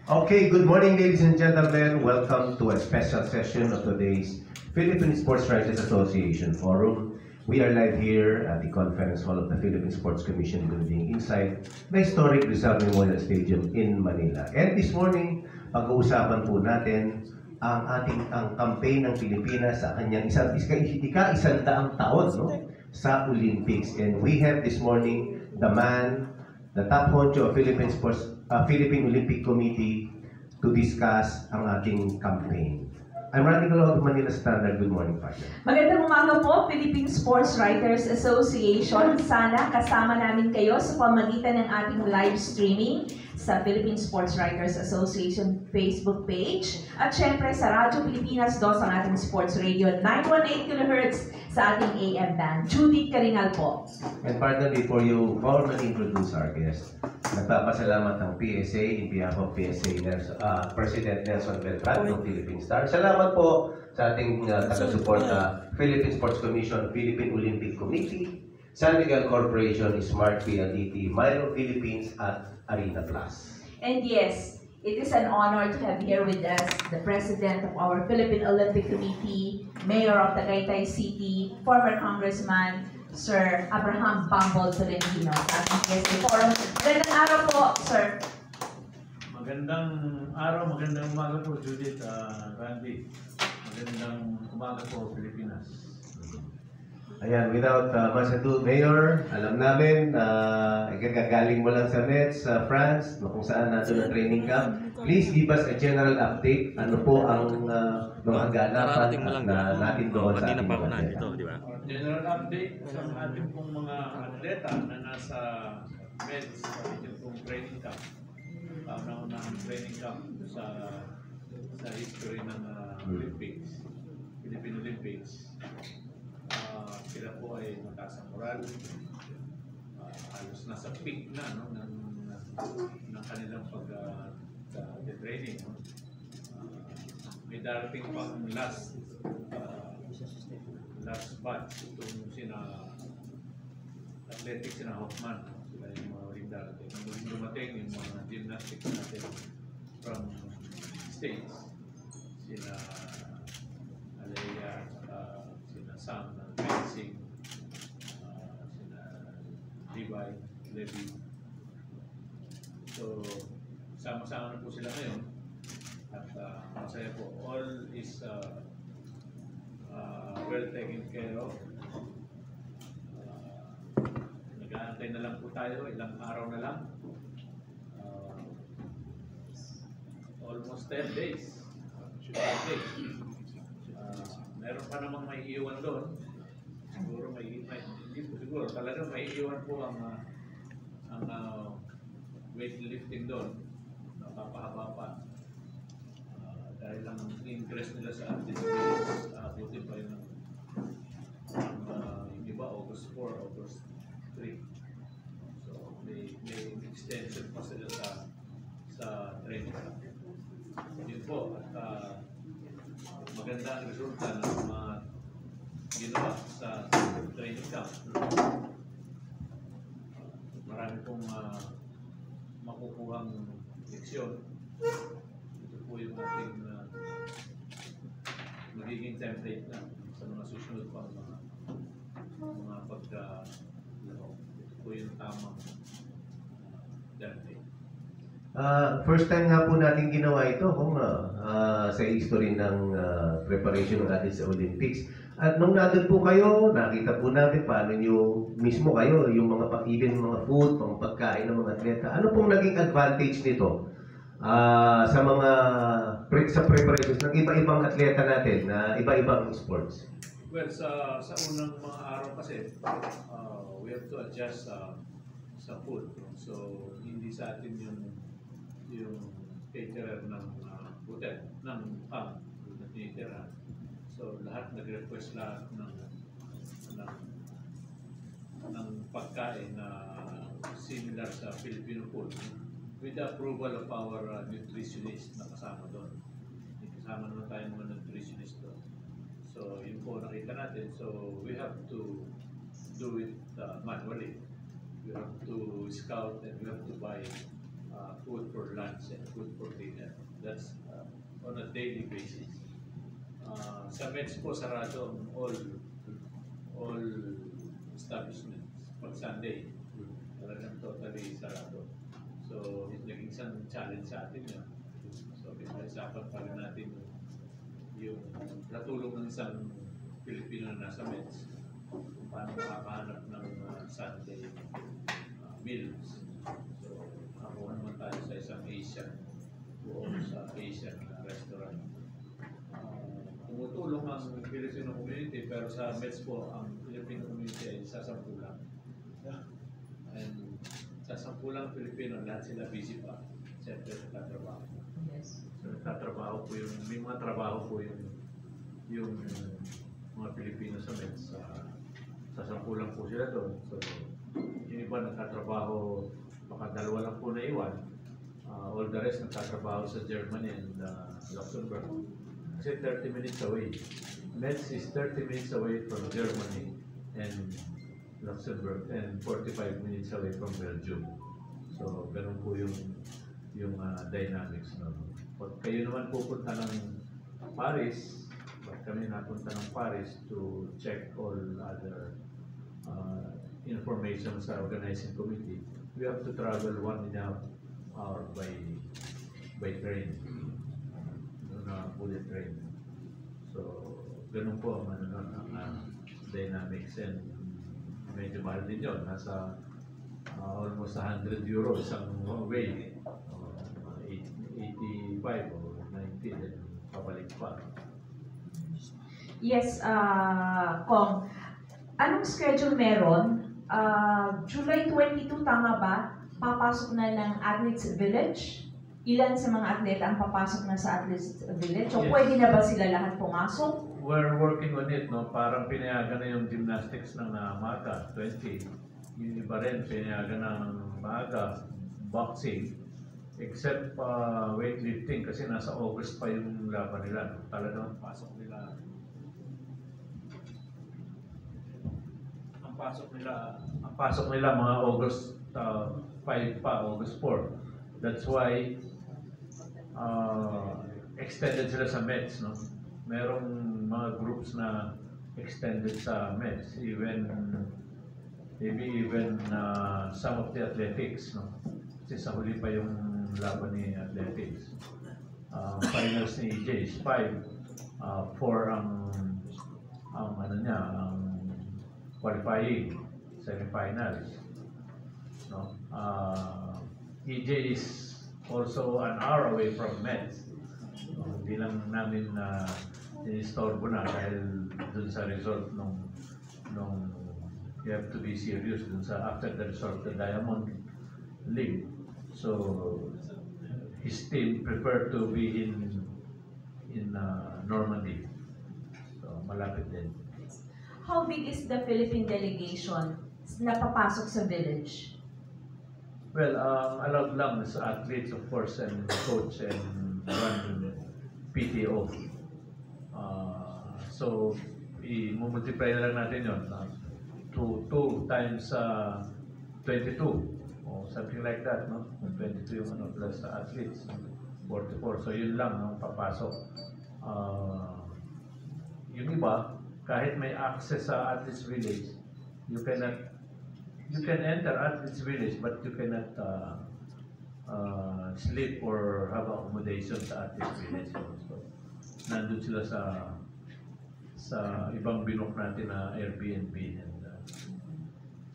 Okay, good morning, ladies and gentlemen. Welcome to a special session of today's Philippine Sports Writers Association Forum. We are live here at the Conference Hall of the Philippine Sports Commission building inside the historic Rizal Memorial Stadium in Manila. And this morning, pag-uusapan po natin ang campaign ng Pilipinas sa kanyang ika-100 taon, no, sa Olympics. And we have this morning the top honcho of Philippine Olympic Committee to discuss ang ating campaign. I'm Radical out of Manila Standard. Good morning, partner. Magandang umaga po, Philippine Sports Writers Association. Sana kasama namin kayo sa pamagitan ng ating live streaming sa Philippine Sports Writers Association Facebook page. At syempre sa Radyo Pilipinas 2 ang ating sports radio 918 kHz sa ating AM band. Judith Karingal po. And partner, before you formally introduce our guest, nagpapasalamat ng PSA, in behalf of PSA President Nelson Beltran ng Philippine Star. Salamat po sa ating taga-suporta, Philippine Sports Commission, Philippine Olympic Committee, San Miguel Corporation, Smart PLDT, Milo Philippines at Arena Plus. And yes, it is an honor to have here with us the President of our Philippine Olympic Committee, Mayor of Tagaytay City, former Congressman, Sir Abraham Bambol Tolentino. Magandang araw po, Sir. Magandang araw, magandang umaga po, Judith, Randy. Magandang umaga po, Pilipinas. Ayan, without much ado, Mayor, alam namin, gagaling mo lang sa Metz, France, kung saan natin na training camp. Please give us a general update. Ano po ang mga ganapan na natin doon sa ating mga atleta? General update sa ating pong mga atleta na nasa Metz, yung pong training camp. Kauna-unahang training camp sa history ng Olympics, Philippine Olympics. Sila po ay mataas ang moral, halos nasa peak na, no, ng kanilang pag-training. May darating pang last batch itong athletics, sina Hoffman, sila yung mga huling darating. Nung dumating yung mga gymnastics natin from States, sina Alea, sina Sam ng fencing, sina Levi. So, sama-sama na po sila ngayon at masaya po. All is well taken care of. Nag-aantay na lang po tayo, ilang araw na lang. Almost 10 days. 5 days. Meron pa namang may iwan doon. Siguro hindi po siguro. Talagang may iwan po ang weightlifting doon. Napapahaba pa. Dahil ang interest nila sa disciplines, buti pa yun yung iba, August 4, August 3. So, may extension pa sila sa training. Yun po, at maganda ang resulta ng mga ginawa sa training camp. Marami pong makukuhang leksyon. Ito po yung ating magiging template na sa mga susunod pang mga ito po yung tamang template. First time nga po natin ginawa ito sa history ng preparation ng atin sa Olympics. At nung nandun po kayo, nakita po natin paano nyo mismo kayo, yung even mga food, mga pagkain ng mga atleta. Ano pong naging advantage nito sa mga preparations ng iba-ibang atleta natin na iba-ibang sports? Well, sa unang mga araw kasi, we have to adjust sa food. So, hindi sa atin yung caterer ng hotel, ng camp, na tinitira. So, lahat nag-request lahat ng pagkain na similar sa Filipino food with the approval of our nutritionist na kasama doon. Kasama naman tayo mga nutritionist doon. So, yun po nakita natin. So, we have to do it manually. We have to scout and we have to buy food for lunch and food for dinner. That's on a daily basis. Sa Mets po, sarado ang all establishments pag Sunday. Talagang totally sarado. So, naging isang challenge sa atin yun. So, pinag-isapan pa rin natin yung natulong ng isang Pilipino na nasa Mets kung paano makakahanap ng Sunday meals. So, nakuha naman tayo sa isang Asian buong sa Asian restaurant. Tumutulong ang Filipino community pero sa Mets po, ang Filipino community ay isa sa kulang. And sa sampulang Pilipino, lahat sila busy pa. Siyempre, nagtatrabaho. Yes. So, nagtatrabaho po yung, may mga trabaho po yung mga Pilipino sa Mets. Sa sampulang po sila doon. So, yung iba nagtatrabaho, baka dalawa lang po na iwan. All the rest nagtatrabaho sa Germany and Luxembourg. Kasi 30 minutes away. Metz is 30 minutes away from Germany and Luxembourg and 45 minutes away from Belgium. So, ganun po yung dynamics. No? Pag kayo naman pupunta ng Paris, pag kami napunta ng Paris to check all other information sa organizing committee, we have to travel 1.5 hour by train. Na bullet train. So, ganun po ang dynamics and medyo mahal din yun. Nasa almost 100 euro isang way. 85 or 90 then pabalik pa. Yes, Kong. Anong schedule meron? July 22, tama ba? Papasok na ng Athletes Village? Ilan sa mga atleta ang papasok na sa Athletes Village? O Yes. pwede na ba sila lahat pumasok? We're working on it, no? Parang pinayagan na yung gymnastics ng maaga, 20. Yung iba rin, pinayagan ng maaga, boxing. Except weightlifting kasi nasa August pa yung laban nila. Talagang pasok nila. Ang pasok nila mga August 5 pa, August 4. That's why extended sila sa Mets, no? Merong mga groups na extended sa Mets, maybe even some of the athletics, no? Kasi sa huli pa yung laban ni athletics. Finals ni EJ is 5, 4 ang qualifying semifinals, no? EJ is also an hour away from Mets. Hindi lang namin inistorbo na dahil dun sa result nung you have to be serious dun sa after the result of the Diamond League. So his team preferred to be in Normandy. So malapit din. How big is the Philippine delegation na papasok sa village? Well, allowed lang sa athletes, of course, and coach and one PTO. So, i-multiply na lang natin yun to 2 times 22 or something like that, no? 22 yung plus sa athletes, 44. So, yun lang ang papasok. Yung iba, kahit may access sa athletes village, you can enter athletes village but you cannot sleep or have accommodation sa athletes village. So, nandun sila sa ibang binok natin na Airbnb and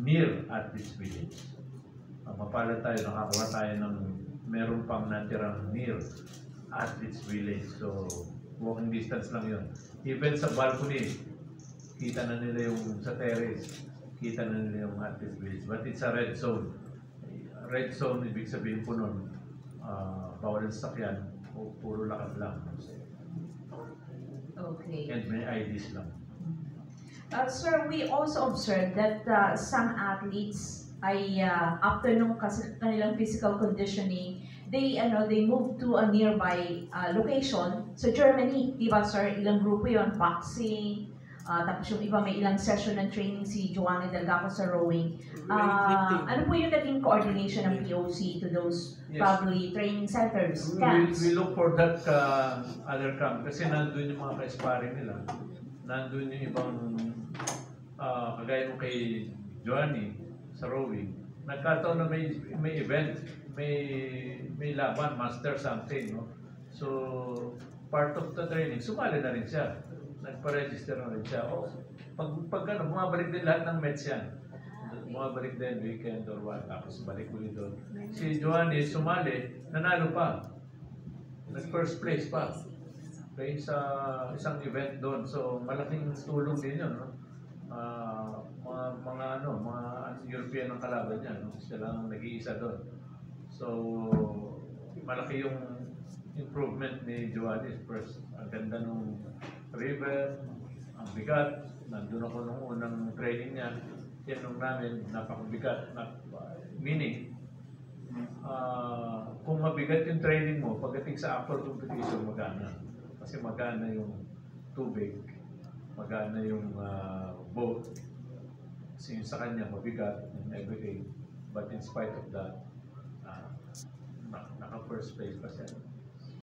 near athletes village. Mapalad tayo, nakakuha tayo ng meron pang natirang near athletes village. So walking distance lang yun. Even sa balcony, kita na nila yung sa terrace, kita na nila yung athletes village. But it's a red zone. Red zone, ibig sabihin po nun, bawal ang sakyan, o puro lakad lang. Okay. And may IDs lang. Sir, we also observed that some athletes ay after nung kanilang physical conditioning, they moved to a nearby location. So Germany, di ba sir, ilang grupo yon, boxing, Tapos yung iba may ilang session ng training si Joanna Delgaco sa rowing. Weightlifting. Ano po yung naging coordination ng POC to those Yes. probably training centers, camps? We look for that other camp kasi nandun yung mga ka-sparring nila. Nandun yung ibang kagaya mo kay Joanny sa rowing. Nagkataon na may event, may laban, master something, no? So, part of the training, sumali na rin siya. Nagpa-register na rin siya. O, pag ano, bumabalik din lahat ng Mets yan. Bumabalik din weekend or what, tapos balik ulit doon. Si Joanny sumali, nanalo pa. Nag-first place pa. Okay, sa isang event doon. So, malaking tulong din yun, no? Mga European ang kalaban niya, no? Sila lang nag-iisa doon. So, malaki yung improvement ni Joanny. First, ang ganda nung river, ang bigat. Nandun ako nung unang training niya. Yan nung namin, napakabigat. Meaning, kung mabigat yung training mo, pagdating sa actual competition, magana. Kasi magana yung tubig, magana yung boat. Kasi yung sa kanya, mabigat and everything. But in spite of that, naka-first place pa siya.